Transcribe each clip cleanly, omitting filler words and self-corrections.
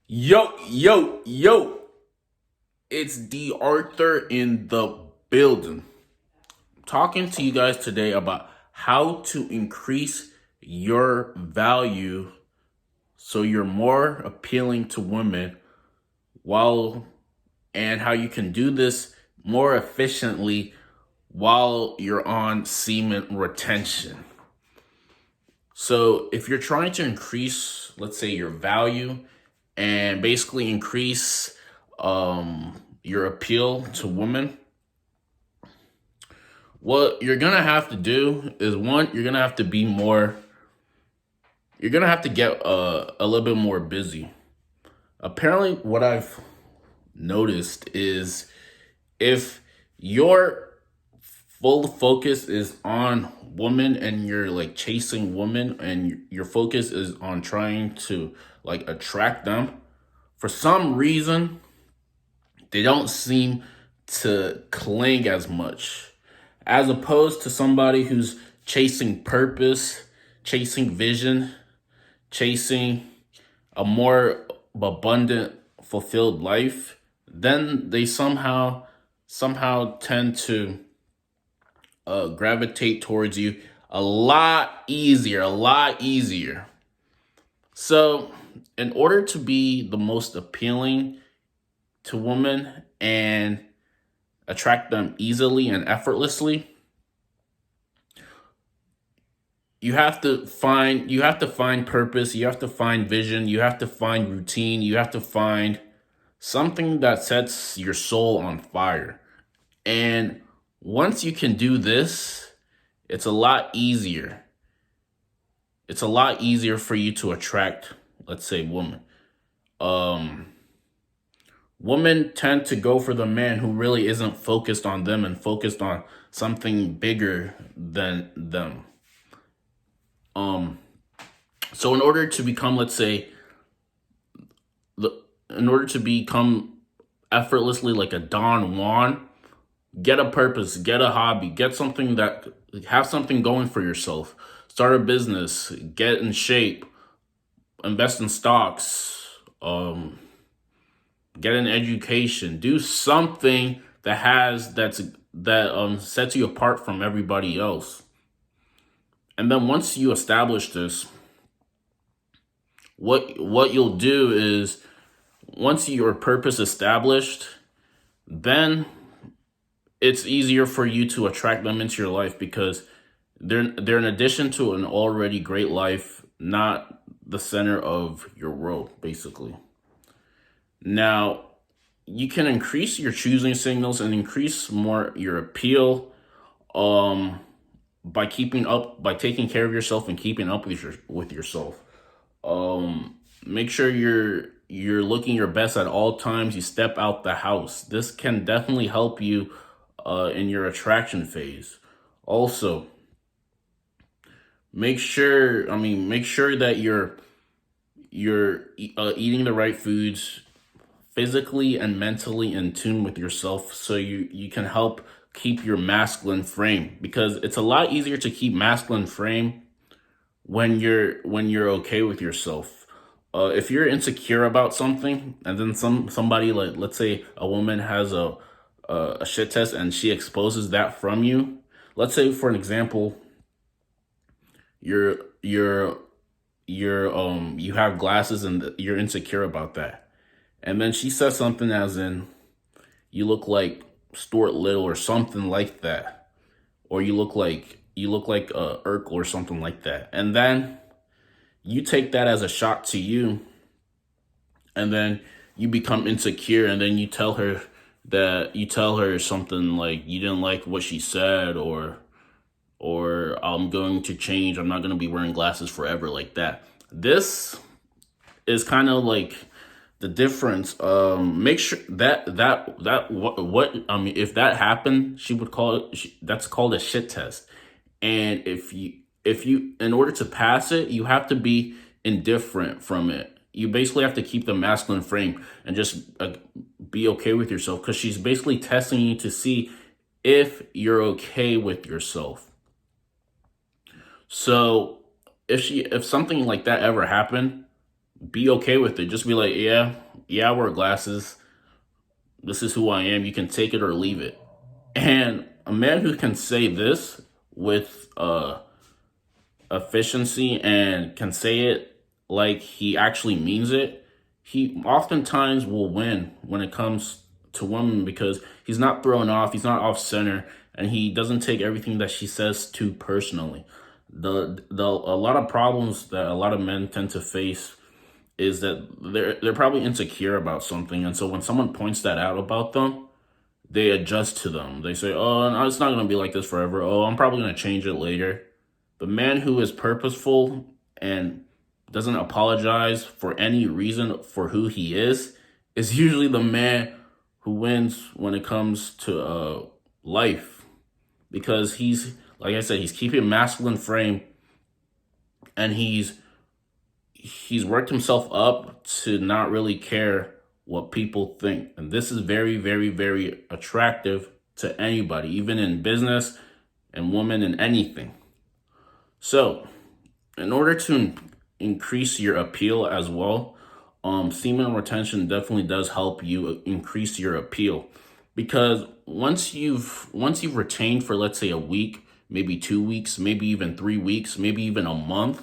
Yo, it's D.Arthur in the building. Talking to you guys today about how to increase your value so you're more appealing to women while and how you can do this more efficiently while you're on semen retention. So, if you're trying to increase, let's say, your value and basically increase your appeal to women, what you're gonna have to do is one, you're gonna have to get a little bit more busy. Apparently, what I've noticed is if your full focus is on women and you're like chasing women and your focus is on trying to like attract them, for some reason they don't seem to cling as much as opposed to somebody who's chasing purpose, chasing vision, chasing a more abundant, fulfilled life. Then they somehow tend to gravitate towards you a lot easier. So, in order to be the most appealing to women and attract them easily and effortlessly, you have to find purpose, you have to find vision, you have to find routine, you have to find something that sets your soul on fire. And once you can do this, it's a lot easier. It's a lot easier for you to attract, let's say, women. Um Women tend to go for the man who really isn't focused on them and focused on something bigger than them. Um so in order to become, let's say, the in order to become effortlessly like a Don Juan, get a purpose, get a hobby, get something that have something going for yourself. Start a business, get in shape, invest in stocks, get an education, do something that sets you apart from everybody else. And then once you establish this, what you'll do is once your purpose established, then it's easier for you to attract them into your life because they're an addition to an already great life, not the center of your world, basically. Now, you can increase your choosing signals and increase more your appeal um by taking care of yourself and keeping up with yourself. Make sure you're looking your best at all times you step out the house. This can definitely help you in your attraction phase. Also, make sure that you're eating the right foods, physically and mentally in tune with yourself, so you can help keep your masculine frame, because it's a lot easier to keep masculine frame when you're okay with yourself. If you're insecure about something and then somebody, like, let's say a woman has a shit test and she exposes that from you. Let's say, for an example, you're you're you have glasses and you're insecure about that, and then she says something as in, you look like Stuart Little or something like that, or you look like Urkel or something like that, and then you take that as a shot to you, and then you become insecure, and then you tell her something like you didn't like what she said, or I'm going to change, I'm not going to be wearing glasses forever, like that. This is kind of like the difference. Make sure that what I mean, if that happened, she would call it. That's called a shit test. And if you in order to pass it, you have to be indifferent from it. You basically have to keep the masculine frame and just be okay with yourself, because she's basically testing you to see if you're okay with yourself. So if something like that ever happened, be okay with it. Just be like, yeah, I wear glasses. This is who I am. You can take it or leave it. And a man who can say this with efficiency and can say it like he actually means it, he oftentimes will win when it comes to women because he's not thrown off, he's not off center, and he doesn't take everything that she says too personally. The a lot of problems that a lot of men tend to face is that they're probably insecure about something, and so when someone points that out about them, they adjust to them. They say, "Oh, no, it's not going to be like this forever. Oh, I'm probably going to change it later." The man who is purposeful and doesn't apologize for any reason for who he is usually the man who wins when it comes to life, because he's, like I said, he's keeping a masculine frame, and he's worked himself up to not really care what people think. And this is very, very, very attractive to anybody, even in business and women and anything. So, in order to increase your appeal as well, semen retention definitely does help you increase your appeal, because once you've retained for, let's say, a week, maybe 2 weeks, maybe even 3 weeks, maybe even a month,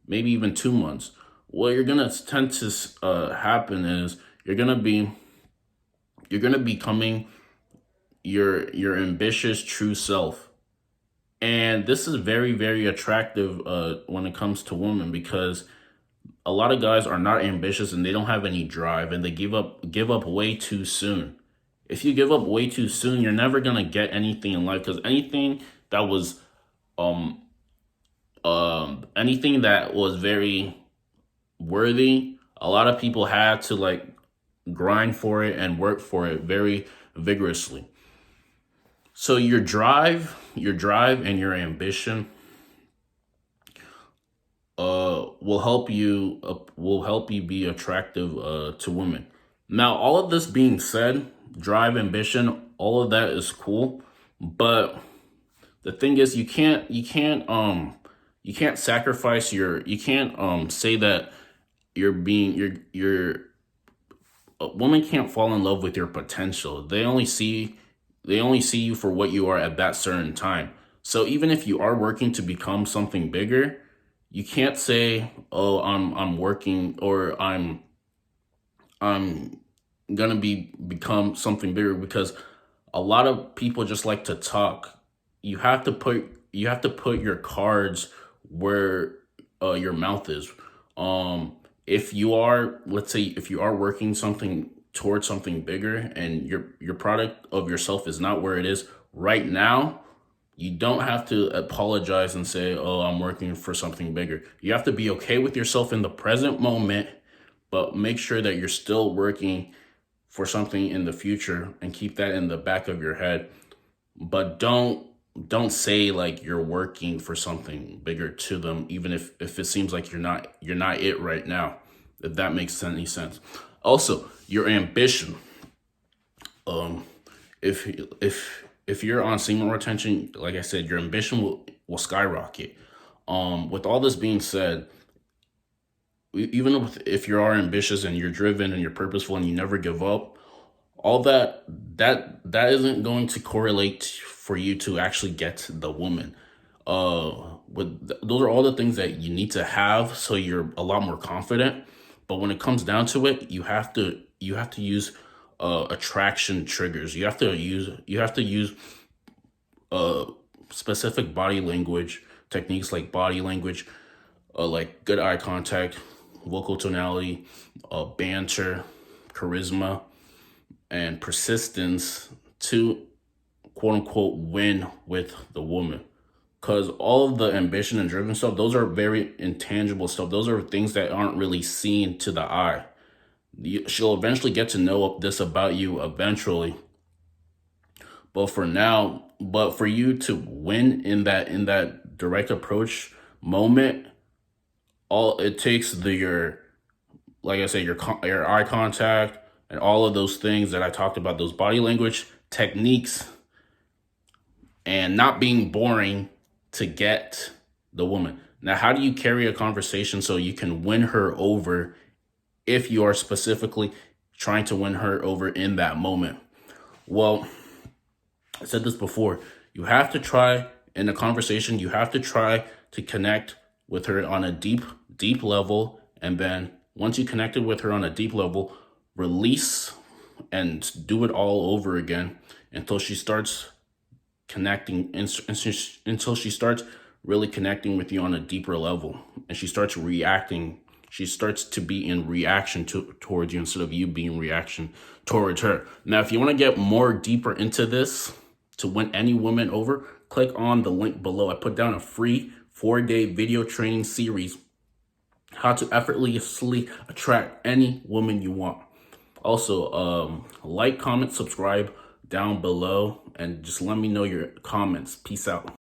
maybe even 2 months, what you're gonna tend to happen is you're gonna becoming your ambitious true self. And this is very, very attractive when it comes to women, because a lot of guys are not ambitious and they don't have any drive, and they give up way too soon. If you give up way too soon, you're never gonna get anything in life, because that was um anything that was very worthy, a lot of people had to like grind for it and work for it very vigorously. So your drive and your ambition will help you be attractive to women. Now, all of this being said, drive, ambition, all of that is cool, but the thing is, you can't sacrifice you can't say that you're a woman can't fall in love with your potential. They only see you for what you are at that certain time. So even if you are working to become something bigger, you can't say, "Oh, I'm working, or I'm gonna become something bigger," because a lot of people just like to talk. You have to put your cards where your mouth is. If you are, let's say, if you are working something towards something bigger, and your product of yourself is not where it is right now, you don't have to apologize and say, "Oh, I'm working for something bigger." You have to be okay with yourself in the present moment, but make sure that you're still working for something in the future, and keep that in the back of your head. But don't say like you're working for something bigger to them, even if it seems like you're not it right now, if that makes any sense. Also, your ambition. um if if you're on semen retention, like I said, your ambition will skyrocket. With all this being said, even if you are ambitious and you're driven and you're purposeful and you never give up, all that isn't going to correlate for you to actually get the woman. Those are all the things that you need to have, so you're a lot more confident. But when it comes down to it, you have to use attraction triggers. You have to use uh specific body language techniques, like body language, like good eye contact, vocal tonality, banter, charisma, and persistence to quote unquote win with the woman. Because all of the ambition and driven stuff, those are very intangible stuff. Those are things that aren't really seen to the eye. She'll eventually get to know this about you eventually. But for you to win in that direct approach moment, all it takes your, like I said, your eye contact and all of those things that I talked about, those body language techniques, and not being boring to get the woman. Now, how do you carry a conversation so you can win her over if you are specifically trying to win her over in that moment. Well, I said this before, you have to try in a conversation, you have to try to connect with her on a deep level. And then once you connected with her on a deep level, release and do it all over again until she starts connecting, until she starts really connecting with you on a deeper level, and she starts reacting. She starts to be in reaction towards you instead of you being reaction towards her. Now, if you want to get more deeper into this to win any woman over, click on the link below. I put down a free 4-day video training series, how to effortlessly attract any woman you want. Also, like, comment, subscribe down below, and just let me know your comments. Peace out.